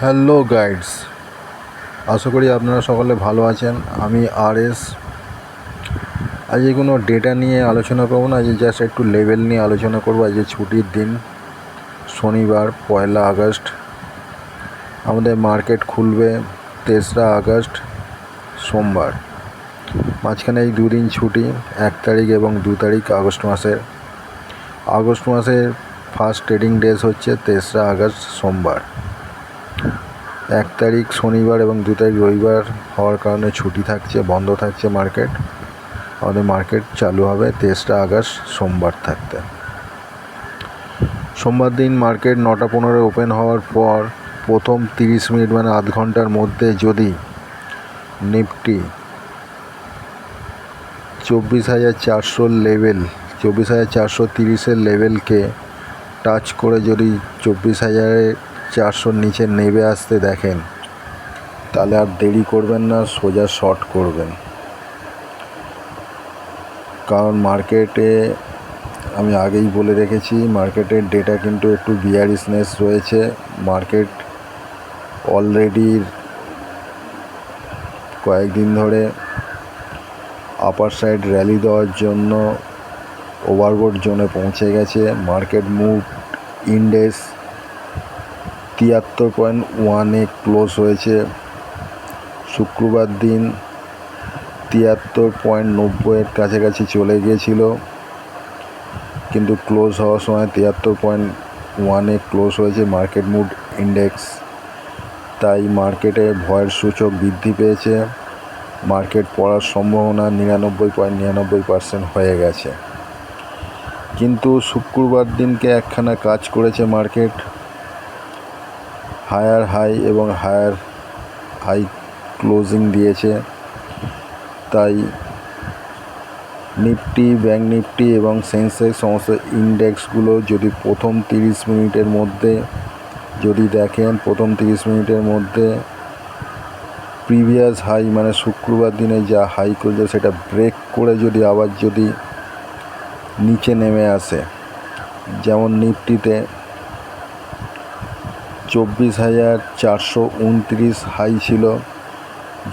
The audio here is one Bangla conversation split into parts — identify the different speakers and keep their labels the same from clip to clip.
Speaker 1: হ্যালো গাইডস, আশা করি আপনারা সকলে ভালো আছেন। আমি RS। আজকে কোনো ডেটা নিয়ে আলোচনা করব না, আজকে জাস্ট একটু লেভেল নিয়ে আলোচনা করব। আজকে ছুটির দিন, শনিবার 1 আগস্ট। আমাদের মার্কেট খুলবে 3 আগস্ট সোমবার। মাঝখানে এই দুদিন ছুটি, 1 তারিখ এবং 2 তারিখ আগস্ট মাসের ফার্স্ট ট্রেডিং ডেজ হচ্ছে 3 আগস্ট সোমবার। 1 তারিখ শনিবার এবং 2 তারিখ রবিবার হওয়ার কারণে ছুটি থাকছে, বন্ধ থাকছে মার্কেট। আমাদের মার্কেট চালু হবে 3 আগস্ট সোমবার থাকতে। সোমবার দিন মার্কেট 9টা 15 ওপেন হওয়ার পর প্রথম 30 মিনিট মানে আধ ঘন্টার মধ্যে যদি নিফটি 24,400 লেভেল, 24,430 লেভেলকে টাচ করে যদি 24,400 নিচে নেমে আসতে দেখেন, তাহলে আর দেরি করবেন না, সোজা শর্ট করবেন। কারণ মার্কেটে আমি আগেই বলে রেখেছি, মার্কেটের ডেটা কিন্তু একটু বিয়ারিশনেস রয়েছে। মার্কেট অলরেডি কয়েকদিন ধরে আপার সাইড র্যালি দেওয়ার জন্য ওভারবোট জোনে পৌঁছে গেছে। মার্কেট মুভ ইন্ডেক্স 73.1-এ ক্লোজ হয়েছে। শুক্রবার দিন 73.90-এর কাছাকাছি চলে গিয়েছিল, কিন্তু ক্লোজ হওয়ার সময় 73.1-এ ক্লোজ হয়েছে মার্কেট মুভ ইন্ডেক্স। তাই মার্কেটে ভয়ের সূচক বৃদ্ধি পেয়েছে। মার্কেট পড়ার সম্ভাবনা 99.99% হয়ে গেছে। কিন্তু শুক্রবার দিনকে একখানা কাজ করেছে মার্কেট, হায়ার হাই এবং হায়ার হাই ক্লোজিং দিয়েছে। তাই নিফটি, ব্যাঙ্ক নিফটি এবং সেন্সেক্স সমস্ত ইন্ডেক্সগুলো যদি প্রথম 30 মিনিটের মধ্যে যদি দেখেন, প্রথম 30 মিনিটের মধ্যে প্রিভিয়াস হাই মানে শুক্রবার দিনে যা হাই করছে সেটা ব্রেক করে যদি আবার যদি নিচে নেমে আসে, যেমন নিফটিতে 24,429 হাই ছিল,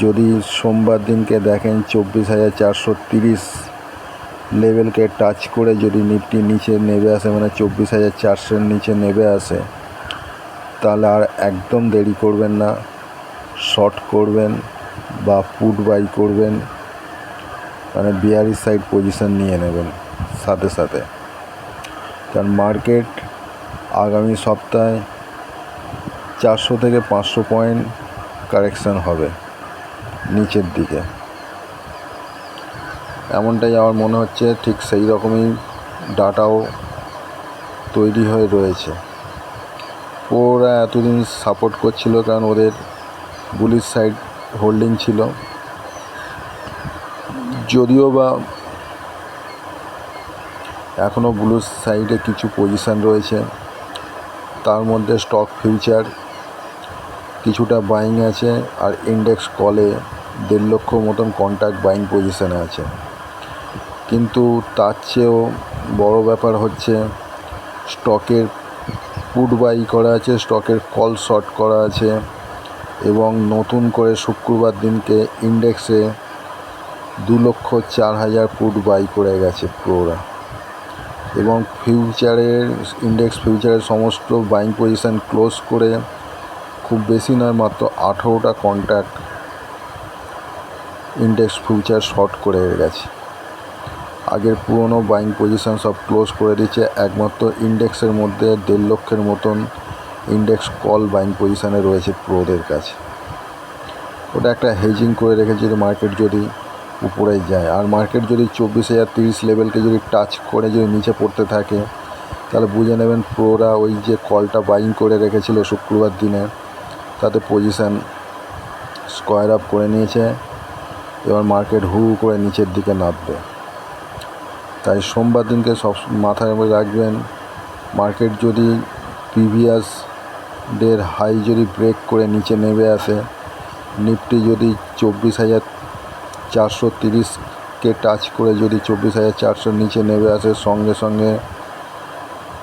Speaker 1: যদি সোমবার দিনকে দেখেন 24,430 লেভেলকে টাচ করে যদি নিফটি নিচে নেমে আসে, মানে 24,400-এর নিচে নেমে আসে, তাহলে আর একদম দেরি করবেন না, শর্ট করবেন বা পুট বাই করবেন, মানে বিয়ারিশ সাইড পজিশন নিয়ে নেবেন সাথে সাথে। কারণ মার্কেট আগামী সপ্তাহে 400 থেকে 500 পয়েন্ট কারেকশান হবে নিচের দিকে, এমনটাই আমার মনে হচ্ছে। ঠিক সেই রকমই ডাটাও তৈরি হয়ে রয়েছে। ওরা এতদিন সাপোর্ট করছিল কারণ ওদের বুলিশ সাইড হোল্ডিং ছিল, যদিও বা এখনও বুলিশ সাইডে কিছু পজিশান রয়েছে। তার মধ্যে স্টক ফিউচার কিছুটা বাইং আছে, আর ইন্ডেক্স কলে 1.5 লক্ষ মতন কন্ট্রাক্ট বাইং পজিশানে আছে। কিন্তু তার চেয়েও বড় ব্যাপার হচ্ছে স্টকের পুট বাই করা আছে, স্টকের কল শর্ট করা আছে, এবং নতুন করে শুক্রবার দিনকে ইন্ডেক্সে 2,04,000 পুট বাই করে গেছে প্রোরা। এবং ফিউচারের ইন্ডেক্স ফিউচারের সমস্ত বাইং পজিশান ক্লোজ করে খুব বেশি নয়, মাত্র 18টা কন্ট্রাক্ট ইন্ডেক্স ফিউচার শর্ট করে গেছে। আগের পুরনো বাইং পজিশান সব ক্লোজ করে দিচ্ছে। একমাত্র ইন্ডেক্সের মধ্যে 1.5 লক্ষের মতন ইন্ডেক্স কল বাইং পজিশানে রয়েছে প্রোদের কাছে। ওটা একটা হেজিং করে রেখেছে যদি মার্কেট যদি উপরে যায়। আর মার্কেট যদি 24,030 লেভেলকে যদি টাচ করে যদি নিচে পড়তে থাকে, তাহলে বুঝে নেবেন প্রোরা ওই যে কলটা বাইং করে রেখেছিল শুক্রবার দিনে, তাতে পজিশান স্কোয়ার আপ করে নিয়েছে। এবার মার্কেট হু করে নিচের দিকে নামবে। তাই সোমবার দিনকে সব মাথায় রাখবেন, মার্কেট যদি প্রিভিয়াস ডের হাই যদি ব্রেক করে নিচে নেমে আসে, নিফটি যদি 24,430-কে টাচ করে যদি 24,400 নিচে নেমে আসে, সঙ্গে সঙ্গে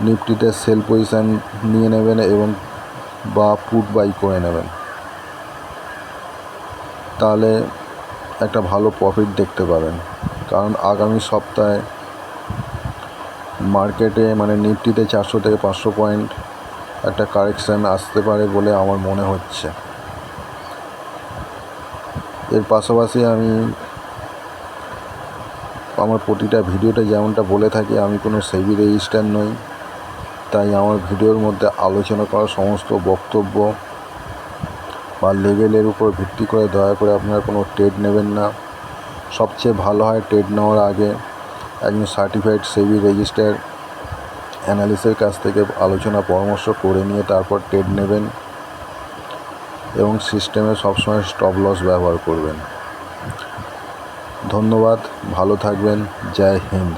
Speaker 1: নিফটিতে সেল পজিশান নিয়ে নেবেন এবং বা পুট বাই করে নেবেন, তাহলে একটা ভালো প্রফিট দেখতে পাবেন। কারণ আগামী সপ্তাহে মার্কেটে মানে নিফটিতে 400 থেকে 500 পয়েন্ট একটা কারেকশান আসতে পারে বলে আমার মনে হচ্ছে। এর পাশাপাশি আমি আমার প্রতিটা ভিডিওতে যেমনটা বলে থাকি, আমি কোনো সেবি রেজিস্টার নই, তাই আমার ভিডিওর মধ্যে আলোচনা করা সমস্ত বক্তব্য বা লেভেলের উপর ভিত্তি করে দয়া করে আপনারা কোনো ট্রেড নেবেন না। সবচেয়ে ভালো হয় ট্রেড নেওয়ার আগে একজন সার্টিফাইড সেবি রেজিস্টার অ্যানালিস্টের কাছ থেকে আলোচনা পরামর্শ করে নিয়ে তারপর ট্রেড নেবেন এবং সিস্টেমে সবসময় স্টপ লস ব্যবহার করবেন। ধন্যবাদ, ভালো থাকবেন, জয় হিন্দ।